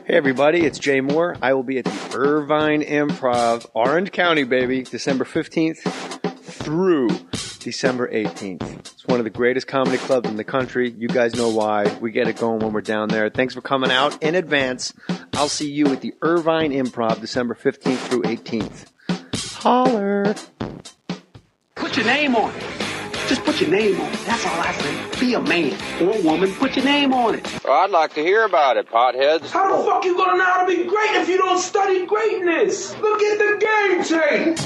Hey everybody, it's Jay Mohr. I will be at the Irvine Improv, Orange County, baby, December 15th through December 18th. It's one of the greatest comedy clubs in the country. You guys know why. We get it going when we're down there. Thanks for coming out in advance. I'll see you at the Irvine Improv, December 15th through 18th. Holler! Put your name on it. Just put your name on it. That's all I say. Be a man or a woman. Put your name on it. Well, I'd like to hear about it, potheads. How the fuck you gonna know how to be great if you don't study greatness? Look at the game tape.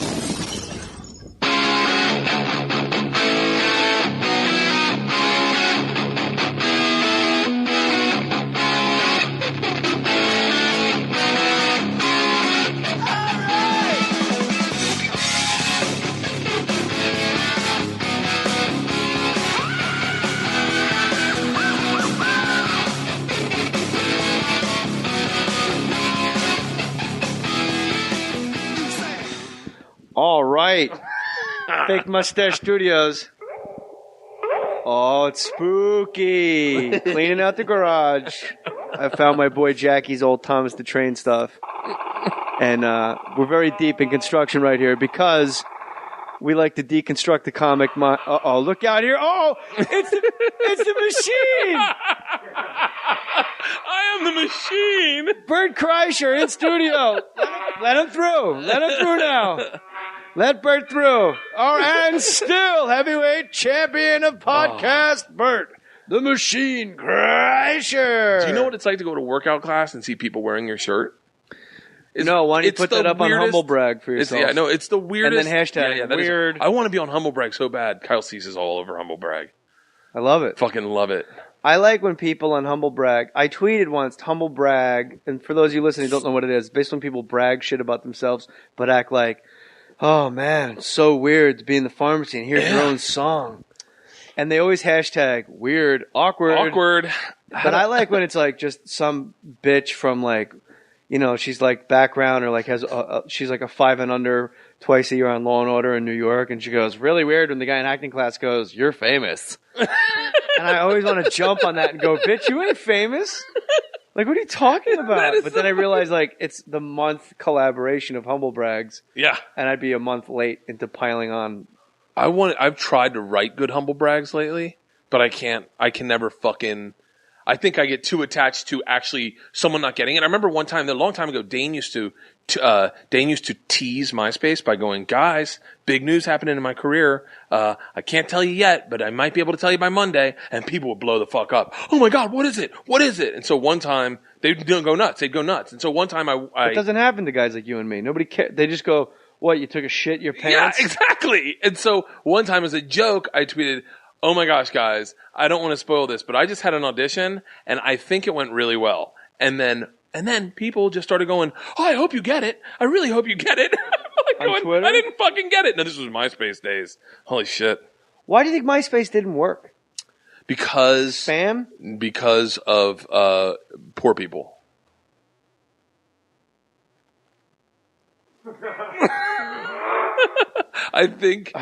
All right. Fake Mustache Studios. Oh, it's spooky. Cleaning out the garage. I found my boy Jackie's old Thomas the Train stuff. And we're very deep in construction right here because we like to deconstruct the comic. Uh-oh, look out here. Oh, it's the machine. I am the machine. Bert Kreischer in studio. Let him through. Let him through now. Let Bert through. Oh, and still heavyweight champion of podcast, Bert, the Machine Kreischer. Do you know what it's like to go to workout class and see people wearing your shirt? No, why don't you put that up on Humblebrag for yourself? Yeah, no, it's the weirdest. And then hashtag weird. I want to be on Humblebrag so bad. Kyle Cease is all over Humblebrag. I love it. Fucking love it. I like when people on Humblebrag. I tweeted once, Humblebrag, and for those of you listening who don't know what it is, basically when people brag shit about themselves, but act like, oh man, it's so weird to be in the pharmacy and hear your own song. And they always hashtag weird, awkward. But I like when it's like just some bitch from like, you know, she's like background or like has she's like a 5 and under twice a year on Law and Order in New York, and she goes, really weird when the guy in acting class goes, you're famous. And I always want to jump on that and go, bitch, you ain't famous. Like, what are you talking about? But then I realized, like, it's the month collaboration of Humblebrags. Yeah. And I'd be a month late into piling on. I've tried to write good Humblebrags lately, but I can't. I can never fucking. I think I get too attached to actually someone not getting it. I remember one time, a long time ago, Dane used to tease MySpace by going, guys, big news happening in my career. I can't tell you yet, but I might be able to tell you by Monday. And people would blow the fuck up. Oh my God, what is it? What is it? And so one time, they'd go nuts. They'd go nuts. And so one time It doesn't happen to guys like you and me. Nobody cares. They just go, what, you took a shit in your pants? Yeah, exactly. And so one time as a joke, I tweeted, oh my gosh, guys, I don't want to spoil this, but I just had an audition and I think it went really well. And then people just started going, oh, I hope you get it. I really hope you get it. Like on Twitter? I didn't fucking get it. No, this was MySpace days. Holy shit. Why do you think MySpace didn't work? Because Spam? Because of poor people. I think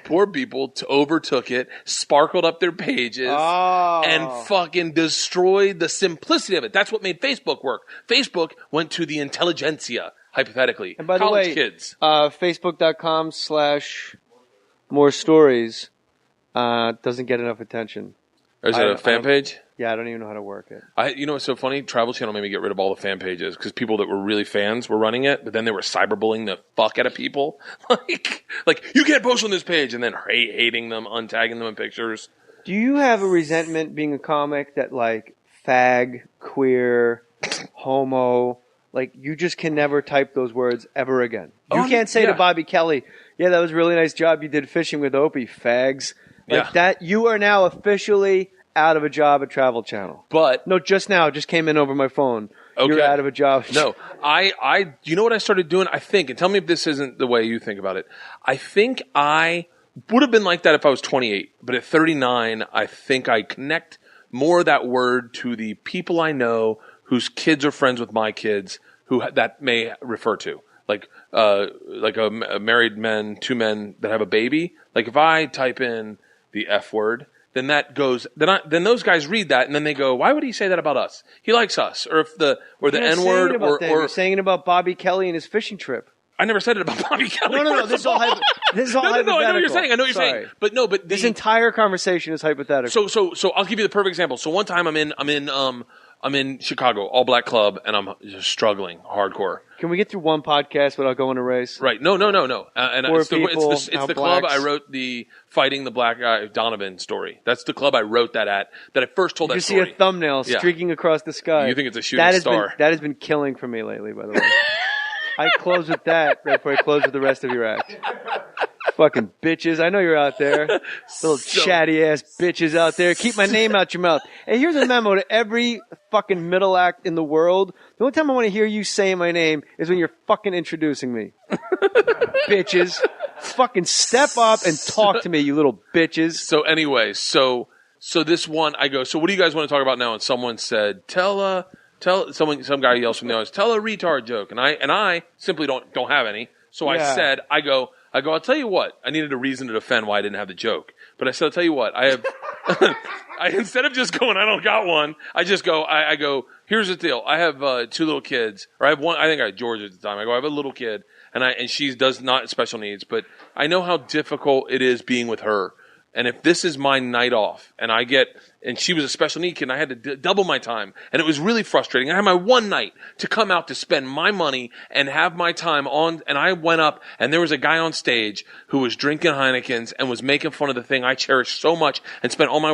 poor people overtook it, sparkled up their pages, and fucking destroyed the simplicity of it. That's what made Facebook work. Facebook went to the intelligentsia, hypothetically. And by the college way, kids. Facebook.com/more stories doesn't get enough attention. Is it a fan page? Yeah, I don't even know how to work it. You know what's so funny? Travel Channel made me get rid of all the fan pages because people that were really fans were running it, but then they were cyberbullying the fuck out of people. like you can't post on this page, and then hating them, untagging them in pictures. Do you have a resentment being a comic that like fag, queer, homo, like you just can never type those words ever again? You can't say to Bobby Kelly, yeah, that was a really nice job you did fishing with Opie, fags. Like that, you are now officially out of a job at Travel Channel. But no, just came in over my phone. Okay. You're out of a job. No, you know what I started doing? I think, and tell me if this isn't the way you think about it. I think I would have been like that if I was 28, but at 39, I think I connect more of that word to the people I know whose kids are friends with my kids, who that may refer to. Like a married men, two men that have a baby. Like if I type in the F word, then that goes. Then those guys read that, and then they go, "Why would he say that about us? He likes us." Or if the N word, or you're saying it about Bobby Kelly and his fishing trip. I never said it about Bobby Kelly. No. This is all hypothetical. I know what you're saying. I know what you're saying. But this entire conversation is hypothetical. So I'll give you the perfect example. So one time I'm in Chicago, all black club, and I'm just struggling hardcore. Can we get through one podcast without going to race? Right. No. And Poor it's the people, club blacks. I wrote the fighting the black guy Donovan story. That's the club I wrote that at. That I first told that story. You see a thumbnail streaking across the sky. You think it's a shooting star? That has been killing for me lately, by the way. I close with that right before I close with the rest of your act. Fucking bitches. I know you're out there. Little chatty ass bitches out there. Keep my name out your mouth. And here's a memo to every fucking middle act in the world. The only time I want to hear you say my name is when you're fucking introducing me. Bitches. Fucking step up and talk to me, you little bitches. So anyway, so this one, I go, so what do you guys want to talk about now? And someone said, some guy yells from the audience, tell a retard joke. And I simply don't have any. So I said, I go, I'll tell you what. I needed a reason to defend why I didn't have the joke. But I said, I'll tell you what. I have, instead of just going, I don't got one, I just go, I go, here's the deal. I have 2 little kids, or I have one, I think I had George at the time. I go, I have a little kid, and she does not special needs, but I know how difficult it is being with her. And if this is my night off, and she was a special need kid, and I had to double my time, and it was really frustrating. I had my one night to come out to spend my money and have my time on, and I went up, and there was a guy on stage who was drinking Heinekens and was making fun of the thing I cherished so much and spent all my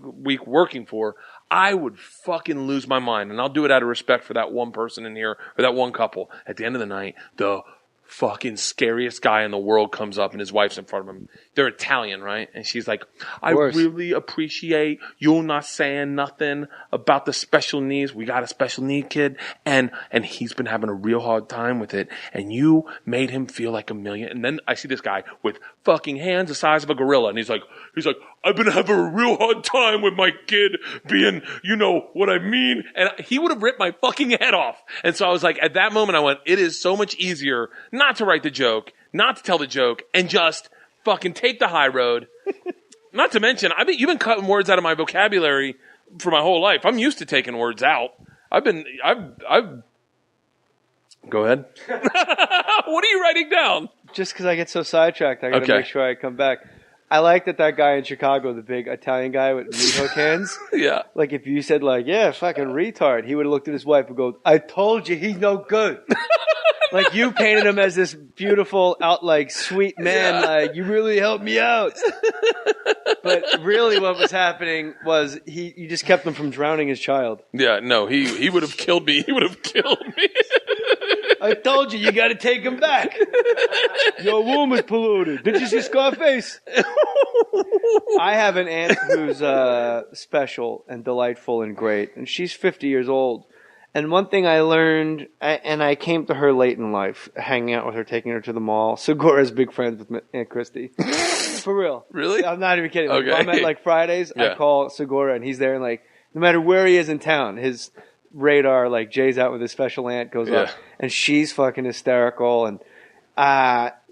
week working for. I would fucking lose my mind, and I'll do it out of respect for that one person in here, or that one couple. At the end of the night, the fucking scariest guy in the world comes up and his wife's in front of him. They're Italian, right? And she's like, I really appreciate you not saying nothing about the special needs. We got a special need kid and he's been having a real hard time with it. And you made him feel like a million. And then I see this guy with fucking hands the size of a gorilla. And he's like, I've been having a real hard time with my kid being, you know what I mean? And he would have ripped my fucking head off. And so I was like, at that moment I went, it is so much easier not to write the joke, not to tell the joke, and just fucking take the high road. Not to mention, you've been cutting words out of my vocabulary for my whole life. I'm used to taking words out. I've Go ahead. What are you writing down? Just because I get so sidetracked, I got to make sure I come back. I like that guy in Chicago, the big Italian guy with meat hook hands. Yeah. Like if you said fucking retard, he would have looked at his wife and go, I told you he's no good. Like you painted him as this beautiful, sweet man. You really helped me out. But really, what was happening was you just kept him from drowning his child. Yeah, no, he would have killed me. He would have killed me. I told you got to take him back. Your womb is polluted. Did you see Scarface? I have an aunt who's special and delightful and great, and she's 50 years old. And one thing I learned, and I came to her late in life, hanging out with her, taking her to the mall. Segura's big friends with Aunt Christy. For real. Really? I'm not even kidding. Okay. If I'm at Fridays, I call Segura, and he's there, and no matter where he is in town, his radar, Jay's out with his special aunt, goes up. And she's fucking hysterical. And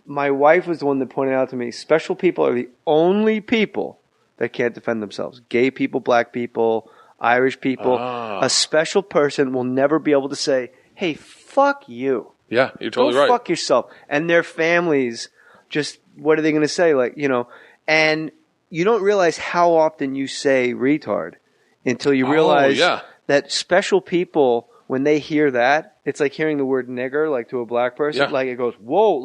my wife was the one that pointed out to me, special people are the only people that can't defend themselves. Gay people, black people, Irish people. A special person will never be able to say, hey, fuck you. Yeah, you're totally right. Go fuck yourself. And their families, just, what are they going to say? And you don't realize how often you say retard until you realize that special people, when they hear that, it's like hearing the word nigger, to a black person. It goes, whoa,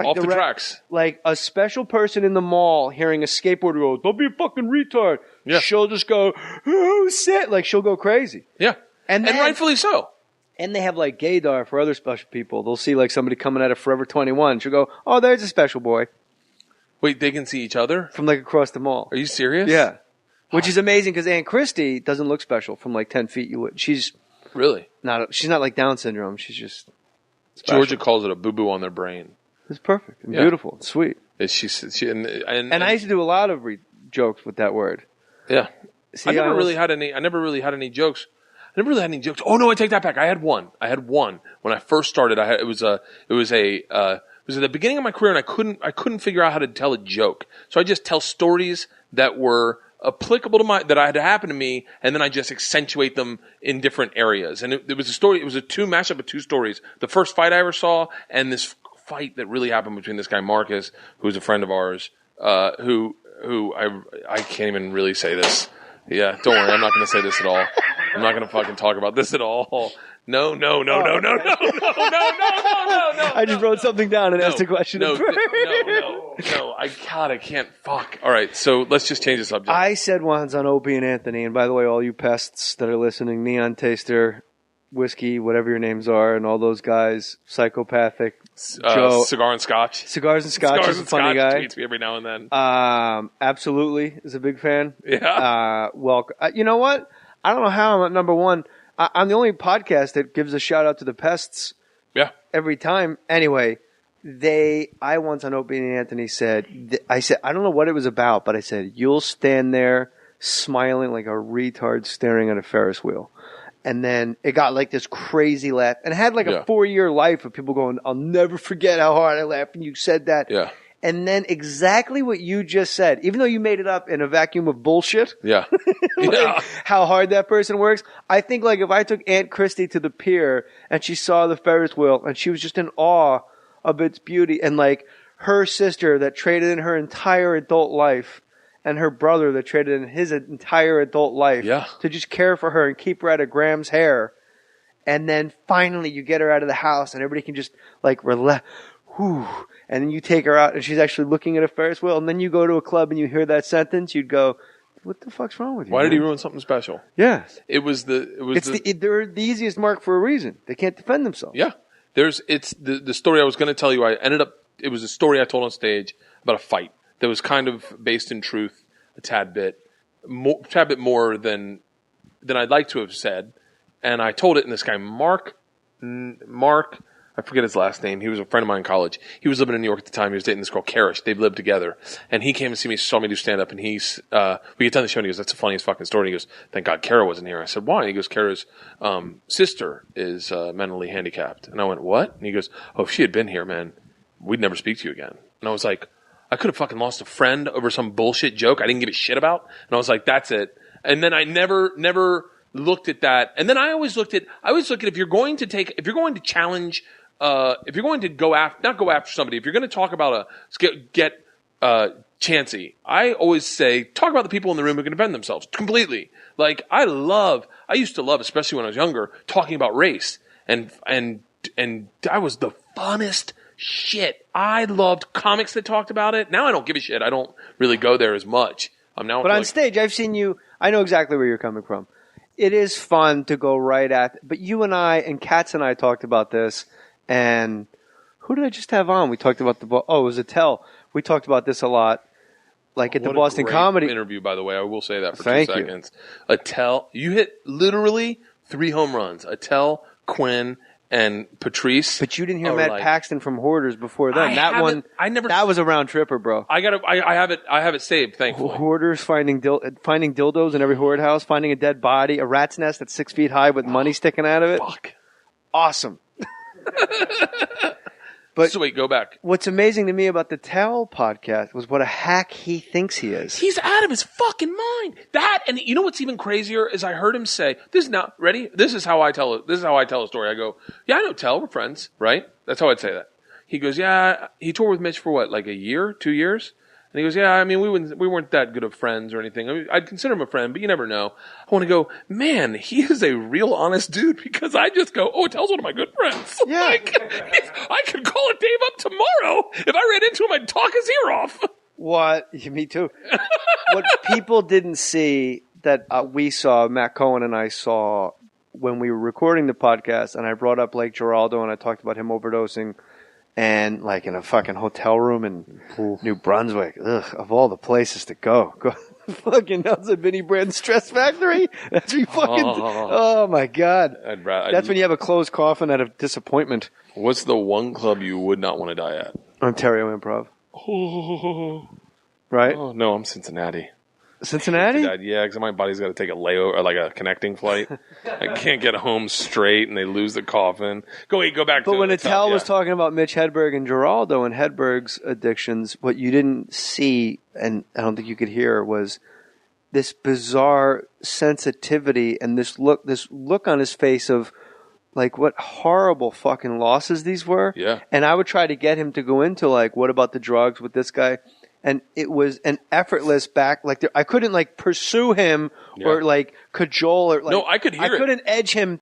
off the tracks. Like a special person in the mall hearing a skateboarder go, don't be a fucking retard. Yeah. She'll just go, oh, shit. She'll go crazy. Yeah. And rightfully so. And they have gaydar for other special people. They'll see somebody coming out of Forever 21. She'll go, oh, there's a special boy. Wait, they can see each other? From across the mall. Are you serious? Yeah. Which is amazing because Aunt Christy doesn't look special from 10 feet. She's really she's not Down syndrome. She's just special. Georgia calls it a boo-boo on their brain. It's perfect and beautiful and sweet. And I used to do a lot of jokes with that word. Yeah. See, I never really had any jokes. Oh no, I take that back. I had one when I first started. It was at the beginning of my career, and I couldn't figure out how to tell a joke. So I just tell stories that were applicable to that had happened to me, and then I just accentuate them in different areas. And it was a story. It was a mashup of two stories. The first fight I ever saw, and this fight that really happened between this guy Marcus, who's a friend of ours, who I can't even really say this. Yeah, don't worry, I'm not going to say this at all. I'm not going to fucking talk about this at all. No. I just wrote something down and asked a question. No, I can't. Fuck. All right, so let's just change the subject. I said once on Opie and Anthony, and by the way, all you pests that are listening, Neon Taster, Whiskey, whatever your names are, and all those guys, Psychopathic, Joe, Cigar and Scotch. Cigars and Scotch is a funny guy. Tweets me every now and then. Absolutely is a big fan. Yeah. Welcome. You know what? I don't know how I'm at number one. I'm the only podcast that gives a shout out to the Pests. Yeah. Every time. Anyway, I once on Opie and Anthony said, I don't know what it was about, but I said, you'll stand there smiling like a retard staring at a Ferris wheel. And then it got like this crazy laugh. And it had like a 4-year life of people going, I'll never forget how hard I laughed when you said that. Yeah. And then exactly what you just said, even though you made it up in a vacuum of bullshit. Yeah. Like how hard that person works. I think like if I took Aunt Christy to the pier and she saw the Ferris wheel and she was just in awe of its beauty, and like her sister that traded in her entire adult life and her brother that traded in his entire adult life to just care for her and keep her out of Graham's hair. And then finally you get her out of the house and everybody can just like relax. Whew. And then you take her out and she's actually looking at a Ferris wheel. And then you go to a club and you hear that sentence. You'd go, what the fuck's wrong with you? Why did he ruin something special? Yeah. They're the easiest mark for a reason. They can't defend themselves. Yeah. It's the story I was going to tell you. It was a story I told on stage about a fight that was kind of based in truth a tad bit more than I'd like to have said. And I told it, and this guy, Mark, I forget his last name. He was a friend of mine in college. He was living in New York at the time. He was dating this girl, Karish. They've lived together. And he came and saw me do stand-up, and we get done the show, and he goes, that's the funniest fucking story. And he goes, thank God Kara wasn't here. I said, why? And he goes, Kara's sister is mentally handicapped. And I went, what? And he goes, oh, if she had been here, man, we'd never speak to you again. And I was like, I could have fucking lost a friend over some bullshit joke I didn't give a shit about. And I was like, that's it. And then I never looked at that. And then I always looked at if you're going to challenge, if you're going to not go after somebody, if you're going to talk about get chancy, I always say, talk about the people in the room who can defend themselves completely. Like, I used to love, especially when I was younger, talking about race. And that was the funnest shit. I loved comics that talked about it. Now I don't give a shit. I don't really go there as much. But on stage, I've seen you. I know exactly where you're coming from. It is fun to go right at, but you and I and Katz and I talked about this. And who did I just have on? We talked about it was Attell. We talked about this a lot, like at the Boston Comedy interview. By the way, I will say that for Thank 2 seconds. Attell, you hit literally 3 home runs. Attell, Quinn, and Patrice. But you didn't hear Matt Paxton from Hoarders before then. That was a round tripper, bro. I have it saved. Thankfully, Hoarders finding dildos in every hoard house, finding a dead body, a rat's nest that's 6 feet high with money sticking out of it. Fuck, awesome. But so wait, go back. What's amazing to me about the Tell podcast was what a hack he thinks he is. He's out of his fucking mind. And you know what's even crazier is I heard him say, "This is not ready. This is how I tell it. This is how I tell a story." I go, "Yeah, I know Tell. We're friends, right?" That's how I'd say that. He goes, "Yeah, he toured with Mitch for what, like a year, 2 years?" And he goes, "Yeah, I mean, we weren't that good of friends or anything. I mean, I'd consider him a friend, but you never know." I want to go, man, he is a real honest dude, because I just go, oh, Tell's one of my good friends. Yeah. Like, I could call a Dave up tomorrow. If I ran into him, I'd talk his ear off. What? Me too. What people didn't see that we saw, Matt Cohen and I saw when we were recording the podcast, and I brought up Blake Giraldo and I talked about him overdosing. And like in a fucking hotel room in New Brunswick, of all the places to go fucking that's a Vinnie Brand Stress Factory. That's where you fucking. Oh my god, that's when you have a closed coffin out of disappointment. What's the one club you would not want to die at? Ontario Improv. Right? Oh no, I'm Cincinnati. Cincinnati? Yeah, because my buddy's got to take a layover, or like a connecting flight. I can't get home straight, and they lose the coffin. Go back. But to when Attell yeah. was talking about Mitch Hedberg and Geraldo and Hedberg's addictions, what you didn't see, and I don't think you could hear, was this bizarre sensitivity and this look on his face of like what horrible fucking losses these were. Yeah. And I would try to get him to go into like, what about the drugs with this guy? And it was an effortless back. Like I couldn't like pursue him or like cajole or like. No, I could hear it. couldn't edge him